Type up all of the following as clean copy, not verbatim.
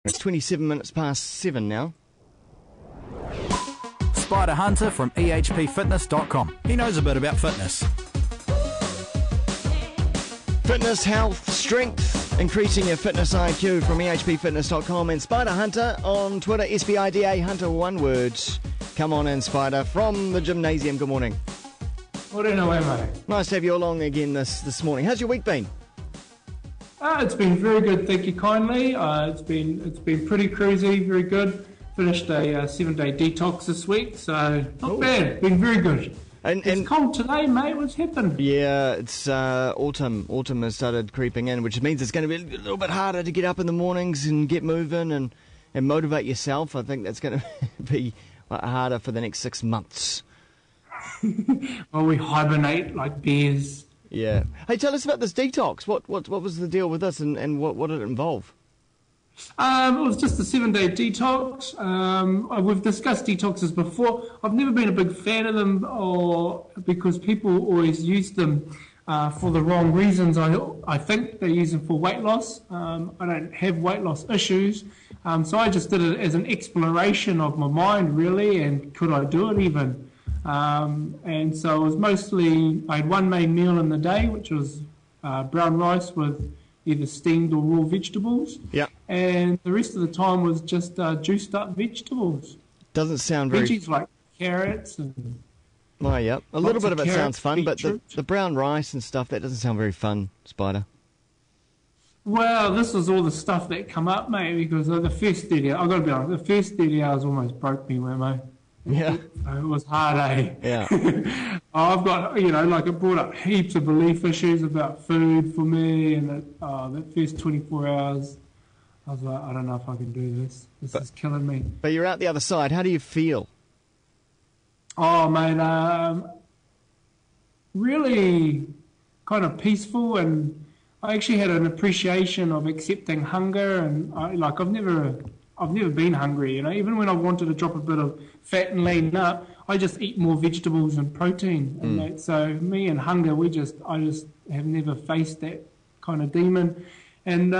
It's 27 minutes past 7 now. Spida Hunter from ehpfitness.com. He knows a bit about fitness. Fitness, health, strength, increasing your fitness IQ from ehpfitness.com, and Spida Hunter on Twitter, SPIDA Hunter, one word. Come on in, Spida, from the gymnasium. Good morning. Morning, mate. Nice to have you along again this morning. How's your week been? It's been very good, thank you kindly. It's been pretty cruisy, very good. Finished a 7-day detox this week, so not bad. Been very good. And it's cold today, mate. What's happened? Yeah, it's autumn. Autumn has started creeping in, which means it's going to be a little bit harder to get up in the mornings and get moving and motivate yourself. I think that's going to be harder for the next 6 months. Well, we hibernate like bears. Yeah. Hey, tell us about this detox. What was the deal with this, and what did it involve? It was just a 7-day detox. We've discussed detoxes before. I've never been a big fan of them, because people always use them for the wrong reasons. I think they use them for weight loss. I don't have weight loss issues, so I just did it as an exploration of my mind, really, and could I do it even? And so it was mostly, I had one main meal in the day, which was brown rice with either steamed or raw vegetables. Yeah. And the rest of the time was just juiced up vegetables. Doesn't sound very... Veggies like carrots and... Oh, yeah. A little bit of it sounds fun, but beetroot. the brown rice and stuff, that doesn't sound very fun, Spida. Well, this was all the stuff that come up, mate, because the first 30 hours, I've got to be honest, the first 30 hours almost broke me, Wammo. Yeah. It was hard, eh? Yeah. I've got, it brought up heaps of belief issues about food for me, and that first 24 hours, I was like, I don't know if I can do this. This is killing me. But you're out the other side. How do you feel? Oh, mate, really kind of peaceful, and I actually had an appreciation of accepting hunger, and I've never been hungry, even when I wanted to drop a bit of fat and lean up, I just eat more vegetables and protein. And so me and hunger, I just have never faced that kind of demon. And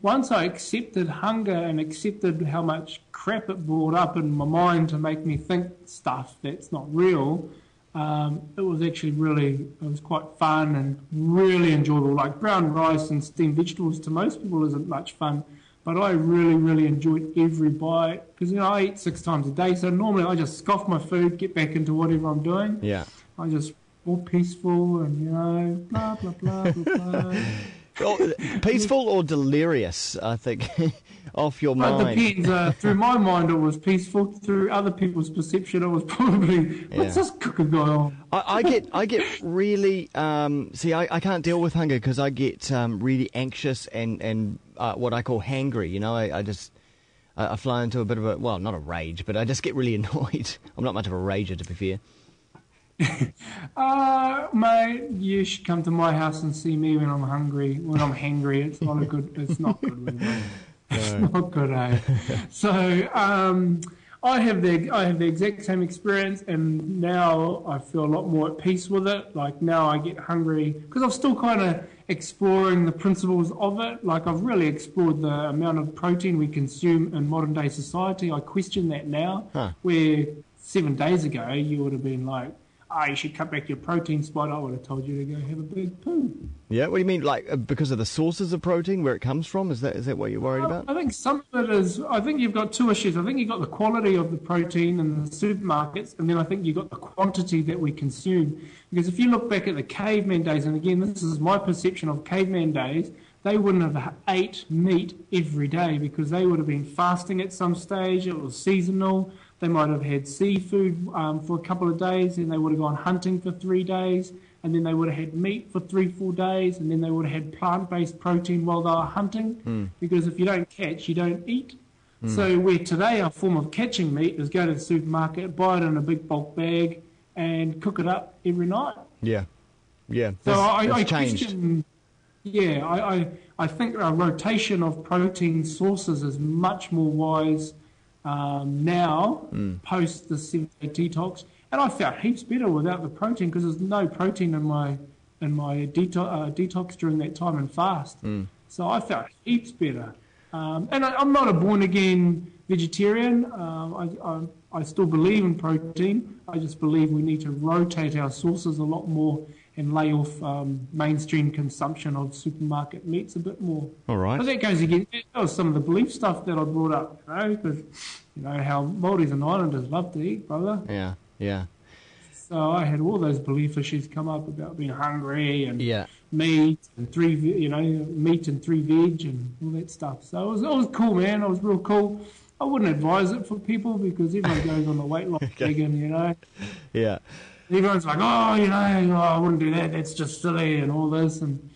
once I accepted hunger and accepted how much crap it brought up in my mind to make me think stuff that's not real, it was actually it was quite fun and really enjoyable. Like brown rice and steamed vegetables to most people isn't much fun, but I really, really enjoyed every bite because, I eat 6 times a day. So normally I just scoff my food, get back into whatever I'm doing. Yeah. I just all peaceful and, blah, blah, blah, blah, blah. Well, peaceful or delirious, I think, off your mind. It depends. Through my mind, it was peaceful. Through other people's perception, it was probably, what's this cooker guy on? I get really, I can't deal with hunger because I get really anxious and what I call hangry. I fly into a bit of not a rage, but I just get really annoyed. I'm not much of a rager, to be fair. Mate, you should come to my house and see me when I'm hungry. When I'm hangry, it's not good with me. It's not good, eh? So, I have the exact same experience, and now I feel a lot more at peace with it. Like now I get hungry because I'm still kind of exploring the principles of it. Like I've really explored the amount of protein we consume in modern day society. I question that now, where 7 days ago you would have been like, you should cut back your protein spot. I would have told you to go have a big poo. Yeah, what do you mean, like because of the sources of protein, where it comes from? Is that what you're worried about? I think some of it is. I think you've got 2 issues. I think you've got the quality of the protein in the supermarkets, and then I think you've got the quantity that we consume. Because if you look back at the caveman days, and again, this is my perception of caveman days, they wouldn't have ate meat every day because they would have been fasting at some stage. It was seasonal. They might have had seafood for a couple of days, and they would have gone hunting for 3 days, and then they would have had meat for 3-4 days, and then they would have had plant-based protein while they were hunting, because if you don't catch, you don't eat. So where today our form of catching meat is go to the supermarket, buy it in a big bulk bag, and cook it up every night. Yeah. So I changed. question... Yeah, I think a rotation of protein sources is much more wise now, post the 7-day detox, and I felt heaps better without the protein because there's no protein in my detox during that time and fast. So I felt heaps better. And I'm not a born-again vegetarian. I still believe in protein. I just believe we need to rotate our sources a lot more and lay off mainstream consumption of supermarket meats a bit more. All right. But that goes against some of the belief stuff that I brought up, because how Māoris and Islanders love to eat, brother. Yeah, yeah. So I had all those belief issues come up about being hungry and Yeah. meat and meat and 3 veg and all that stuff. So it was cool, man. It was real cool. I wouldn't advise it for people because everyone goes on the weight loss vegan, Yeah. Everyone's like, I wouldn't do that. That's just silly and all this. And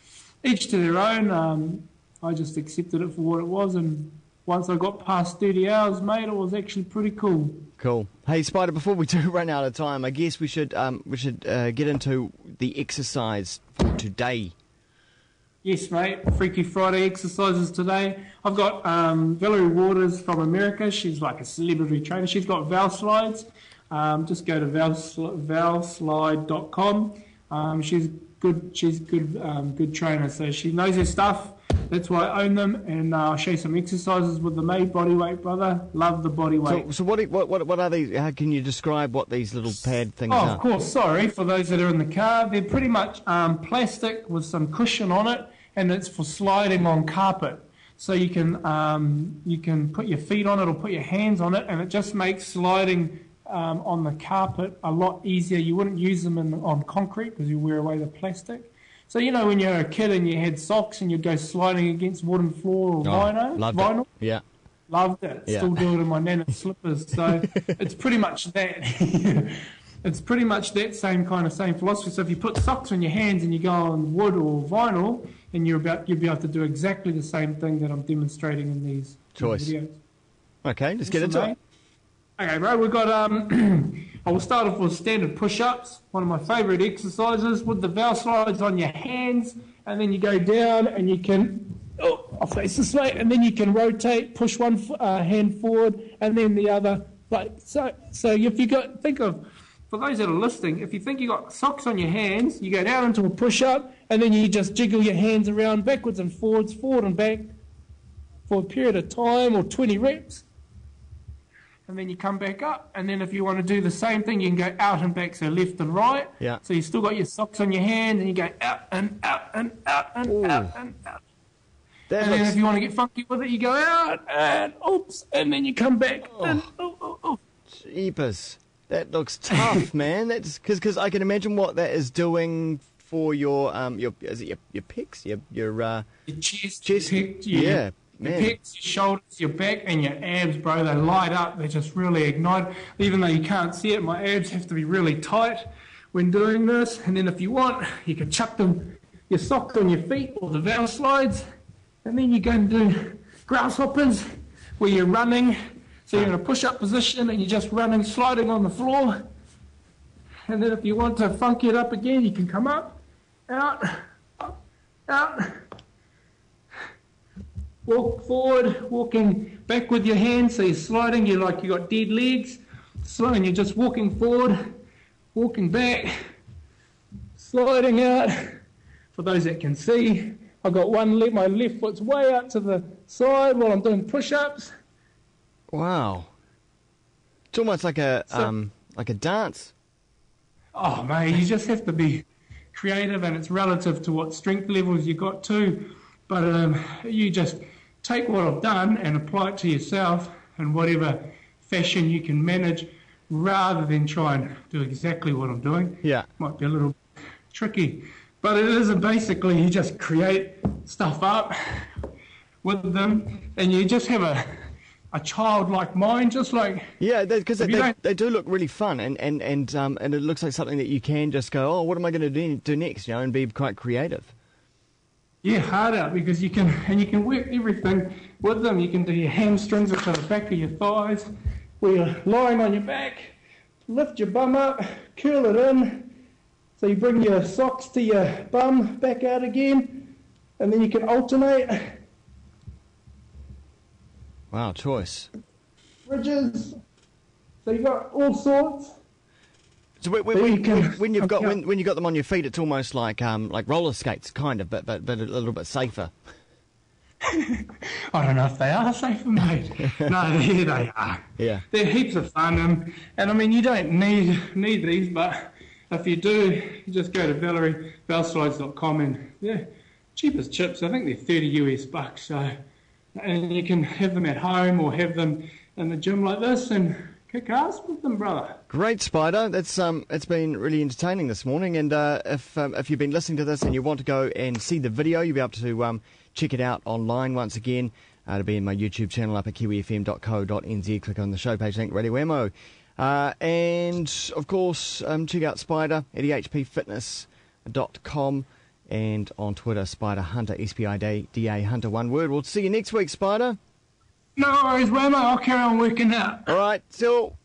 each to their own. I just accepted it for what it was. And once I got past 30 hours, mate, it was actually pretty cool. Cool. Hey, Spida, before we do run out of time, I guess we should get into the exercise for today. Yes, mate. Freaky Friday exercises today. I've got Valerie Waters from America. She's like a celebrity trainer. She's got Valslides. Just go to valslide.com. She's good. She's good trainer. So she knows her stuff. That's why I own them. And I'll show you some exercises with the made body weight, brother. Love the body weight. So what are these? How can you describe what these little pad things are? Of course. Sorry for those that are in the car. They're pretty much plastic with some cushion on it, and it's for sliding on carpet. So you can put your feet on it or put your hands on it, and it just makes sliding on the carpet a lot easier. You wouldn't use them on concrete because you wear away the plastic. So when you were a kid and you had socks and you'd go sliding against wooden floor or vinyl. Yeah. Loved it. Yeah. Still do it in my nana's slippers. So it's pretty much that. It's pretty much that same philosophy. So if you put socks on your hands and you go on wood or vinyl, and you'll be able to do exactly the same thing that I'm demonstrating in these videos. Okay, let's get into it. Okay, bro, we've got, I will start off with standard push-ups, one of my favourite exercises, with the Valslides on your hands, and then you go down and you can, I'll face this way, and then you can rotate, push one hand forward, and then the other. So if you for those that are listening, if you think you got socks on your hands, you go down into a push-up, and then you just jiggle your hands around backwards and forwards, forward and back, for a period of time, or 20 reps. And then you come back up, and then if you want to do the same thing, you can go out and back, so left and right. Yeah. So you still got your socks on your hand, and you go out and out and out and out and out. And then if you want to get funky with it, you go out and oops, and then you come back and Jeepers, that looks tough, man. That's because I can imagine what that is doing for your is it your pecs, your chest, yeah. Your pecs, your shoulders, your back, and your abs, bro, they light up. They just really ignite. Even though you can't see it, my abs have to be really tight when doing this. And then if you want, you can chuck your socks on your feet or the Valslides. And then you go and do grasshoppers where you're running. So you're in a push-up position and you're just running, sliding on the floor. And then if you want to funky it up again, you can come up, out, out. Walk forward, walking back with your hands, so you're sliding, you're like you got dead legs, and you're just walking forward, walking back, sliding out. For those that can see, I've got one leg, my left foot's way out to the side while I'm doing push-ups. Wow. It's almost like a dance. Oh, mate, you just have to be creative, and it's relative to what strength levels you got too. But you just take what I've done and apply it to yourself in whatever fashion you can manage, rather than try and do exactly what I'm doing. Yeah. Might be a little tricky. But it isn't. Basically, you just create stuff up with them, and you just have a childlike mind, just like... Yeah, because they do look really fun, and it looks like something that you can just go, oh, what am I going to do next, and be quite creative. Yeah, hard out, because you can work everything with them. You can do your hamstrings up to the back of your thighs, where you're lying on your back, lift your bum up, curl it in, so you bring your socks to your bum, back out again, and then you can alternate. Wow, choice. Bridges, so you've got all sorts. So when you've got them on your feet, it's almost like roller skates, kind of, but a little bit safer. I don't know if they are safer, mate. No, yeah, they are. Yeah. They're heaps of fun, and I mean, you don't need these, but if you do, you just go to Valslides.com and yeah, cheap as chips. I think they're $30 US, so and you can have them at home or have them in the gym like this and kick ass with them, brother. Great, Spida. That's it's been really entertaining this morning. And if you've been listening to this and you want to go and see the video, you'll be able to check it out online once again. It'll be in my YouTube channel up at kiwifm.co.nz. Click on the show page link, Radio Wammo. And of course, check out Spida at ehpfitness.com and on Twitter, Spida Hunter, SPIDA Hunter, one word. We'll see you next week, Spida. No worries, Wammo. I'll carry on working out. All right, still.